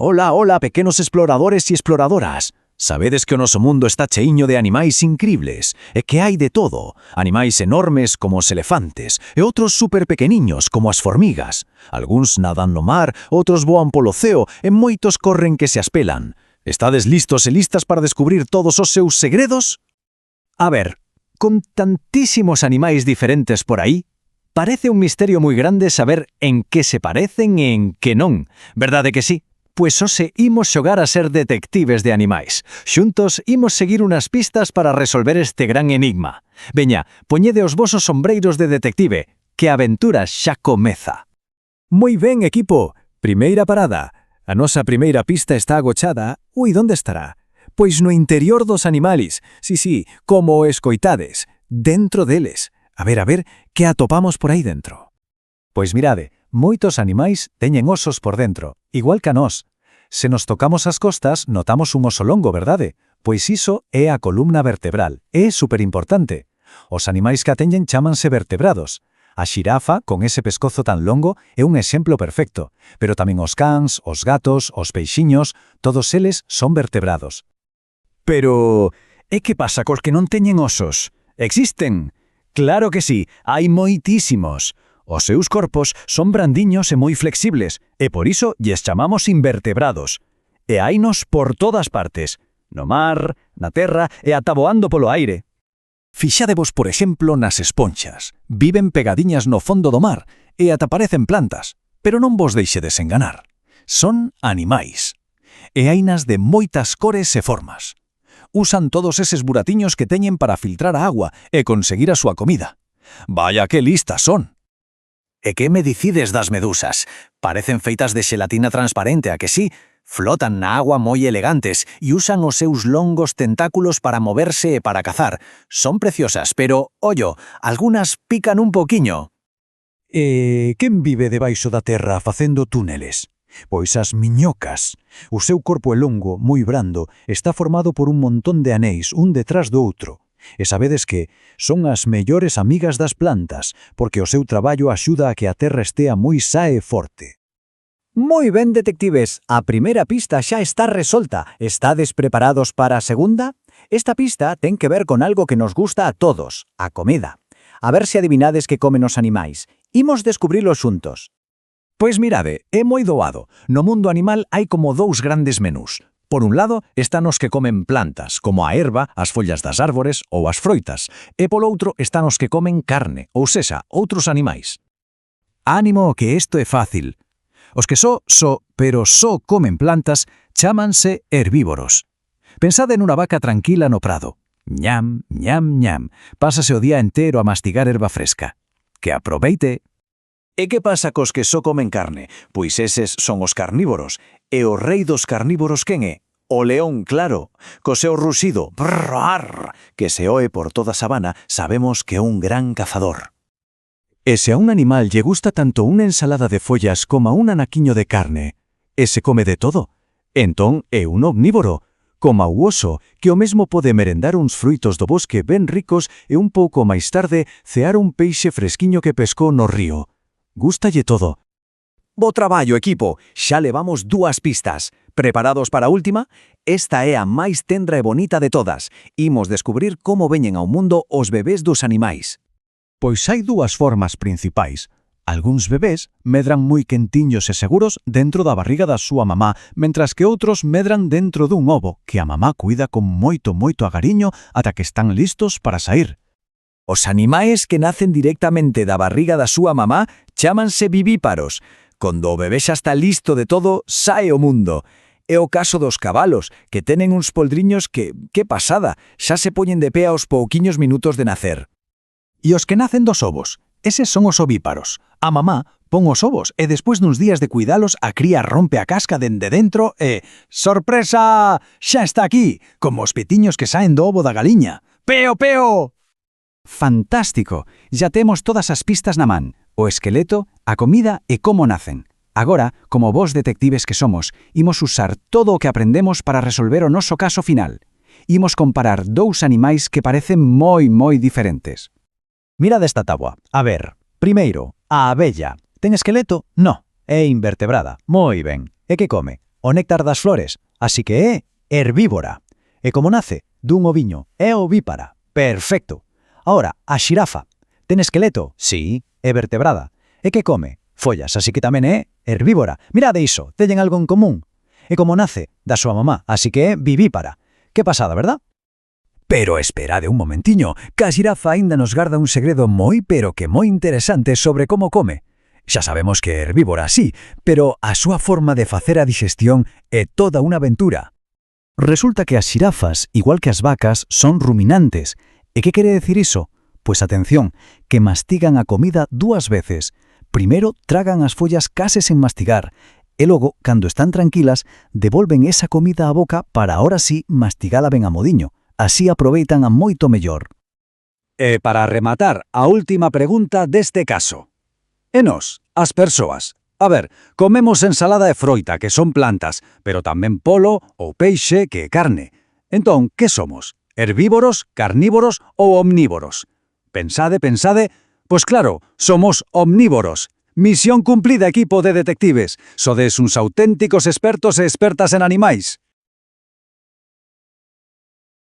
Ola, ola, pequenos exploradores e exploradoras. Sabedes que o noso mundo está cheiño de animais incribles, e que hai de todo. Animais enormes como os elefantes, e outros super pequeniños como as formigas. Algúns nadan no mar, outros voan polo ceo, e moitos corren que se aspelan. Estades listos e listas para descubrir todos os seus segredos? A ver, con tantísimos animais diferentes por aí, parece un misterio moi grande saber en que se parecen e en que non. Verdade que sí? Pois hoxe imos xogar a ser detectives de animais. Xuntos imos seguir unas pistas para resolver este gran enigma. Veña, poñede os vosos sombreiros de detective, que a aventura xa comeza. Moi ben, equipo. Primeira parada. A nosa primeira pista está agochada. Ui, onde estará? Pois no interior dos animales. Sí, como o escoitades. Dentro deles. A ver, que atopamos por aí dentro? Pois mirade, moitos animais teñen osos por dentro, igual que a nós. Se nos tocamos as costas, notamos un oso longo, verdade? Pois iso é a columna vertebral. É superimportante. Os animais que a teñen chámanse vertebrados. A xirafa, con ese pescozo tan longo, é un exemplo perfecto. Pero tamén os cans, os gatos, os peixiños, todos eles son vertebrados. Pero, e que pasa cos que non teñen osos? Existen? Claro que sí, hai moitísimos. Os seus corpos son brandiños e moi flexibles, e por iso lles chamamos invertebrados. E hainos por todas partes, no mar, na terra e ata voando polo aire. Fixadevos, por exemplo, nas esponxas. Viven pegadiñas no fondo do mar e ata parecen plantas, pero non vos deixedes enganar. Son animais. E hainas de moitas cores e formas. Usan todos eses buratiños que teñen para filtrar a agua e conseguir a súa comida. Vaya que listas son! E que me dicides das medusas? Parecen feitas de xelatina transparente, a que sí? Flotan na agua moi elegantes e usan os seus longos tentáculos para moverse e para cazar. Son preciosas, pero, ollo, algunhas pican un poquiño. E quen vive debaixo da terra facendo túneles? Pois as miñocas. O seu corpo é longo, moi brando, está formado por un montón de anéis, un detrás do outro. E sabedes que son as mellores amigas das plantas, porque o seu traballo axuda a que a terra estea moi sa e forte. Moi ben, detectives, a primeira pista xa está resolta. Estades preparados para a segunda? Esta pista ten que ver con algo que nos gusta a todos, a comida. A ver se adivinades que comen os animais. Imos descubrilo xuntos. Pois mirade, é moi doado. No mundo animal hai como dous grandes menús. Por un lado, están os que comen plantas, como a herba, as follas das árbores ou as froitas, e polo outro están os que comen carne, ou sexa, outros animais. Ánimo, que isto é fácil. Os que pero só comen plantas, chámanse herbívoros. Pensade nunha vaca tranquila no prado. Ñam, ñam, ñam. Pásase o día entero a mastigar herba fresca. Que aproveite! E que pasa cos que só comen carne? Pois eses son os carnívoros. E o rei dos carnívoros quen é? O león, claro. Co seu ruxido, brrr, que se oe por toda a sabana, sabemos que é un gran cazador. E se a un animal lle gusta tanto unha ensalada de follas como un anaquiño de carne, e se come de todo, entón é un omnívoro, como o oso, que o mesmo pode merendar uns fruitos do bosque ben ricos e un pouco máis tarde cear un peixe fresquiño que pescou no río. Gústalle todo. Bo traballo, equipo. Xa levamos 2 pistas. Preparados para a última? Esta é a máis tendra e bonita de todas. Imos descubrir como veñen ao mundo os bebés dos animais. Pois hai 2 formas principais. Algúns bebés medran moi quentiños e seguros dentro da barriga da súa mamá, mentras que outros medran dentro dun ovo que a mamá cuida con moito agariño ata que están listos para sair. Os animais que nacen directamente da barriga da súa mamá chámanse vivíparos. Cando o bebé xa está listo de todo, sae ao mundo. É o caso dos cabalos, que tenen uns poldriños que pasada, xa se poñen de pé aos pouquiños minutos de nacer. E os que nacen dos ovos, eses son os ovíparos. A mamá pon os ovos e despois duns días de cuidalos a cría rompe a casca dende dentro e... Sorpresa! Xa está aquí, como os petiños que saen do ovo da galiña. Peo, peo! Fantástico! Ya temos todas as pistas na man, o esqueleto, a comida e como nacen. Agora, como vos detectives que somos, imos usar todo o que aprendemos para resolver o noso caso final. Imos comparar 2 animais que parecen moi diferentes. Mirad esta táboa. A ver, primeiro, a abella. Ten esqueleto? No, é invertebrada. Moi ben. E que come? o néctar das flores, así que é herbívora. E como nace dun oviño, é ovípara. Perfecto. Ahora, a xirafa. Ten esqueleto? Sí. É vertebrada. E que come? Follas, así que tamén é herbívora. Mirade iso, teñen algo en común. E como nace da súa mamá, así que é vivípara. Que pasada, verdad? Pero esperade un momentiño, que a xirafa aínda nos garda un segredo moi pero que moi interesante sobre como come. Xa sabemos que é herbívora, sí, pero a súa forma de facer a digestión é toda unha aventura. Resulta que as xirafas, igual que as vacas, son ruminantes. E que quere decir iso? Pois atención, que mastigan a comida 2 veces. Primeiro tragan as follas case sen mastigar, e logo, cando están tranquilas, devolven esa comida á boca para ahora sí mastigala ben a modiño. Así aproveitan a moito mellor. E para rematar, a última pregunta deste caso. E nós, as persoas? A ver, comemos ensalada e froita, que son plantas, pero tamén polo ou peixe, que é carne. Entón, que somos? Herbívoros, carnívoros ou omnívoros? Pensade, pois claro, somos omnívoros. Misión cumplida, equipo de detectives. Sodes uns auténticos expertos e expertas en animais.